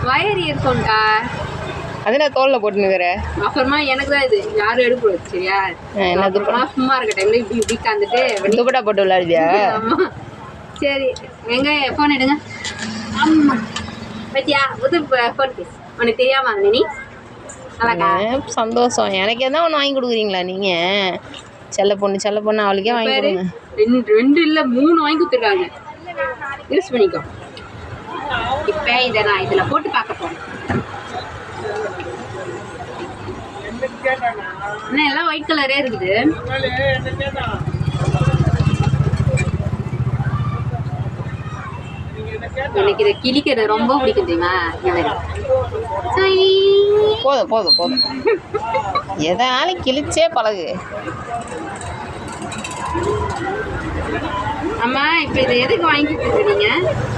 Wire இயர்ஃபோன்க்கா. அது நான் தோல்ல போட்டுனுக்குற. அப்புறமா எனக்கு தான் இது யாரும் எடுக்கூடாது சரியா? என்ன துப்பட்டா சும்மா இருக்க டைம்ல இப்படி இப்படி காந்துட்டு துப்பட்டா போட்டு விளையாடுவியா? ஆமா சரி எங்க ஃபோன் எடுங்க. அம்மா பத்தியா புது ஃபோன் பேசு. உனக்கு தெரியாமா நீ? சந்தோஷம். எனக்கு எதாவது ஒன்று வாங்கி கொடுக்குறீங்களா நீங்க? செல்ல பொண்ணு அவளுக்கே வாங்கி கொடுங்க. ரெண்டு இல்ல 3 வாங்கி கொடுத்துருக்காங்க. யூஸ் பண்ணிக்கோ. இப்போ இதை நான் இதில் போட்டு பார்க்க போறேன். என்ன எல்லாம் ஒயிட் கலரே இருக்குது. எனக்கு இதை கிளிக்கிறது ரொம்ப பிடிக்கும் தெரியுமா? போதும் எதாலும் கிழிச்சே பழகு. அம்மா இப்போ இதை எதுக்கு வாங்கி கொடுத்துருக்கீங்க?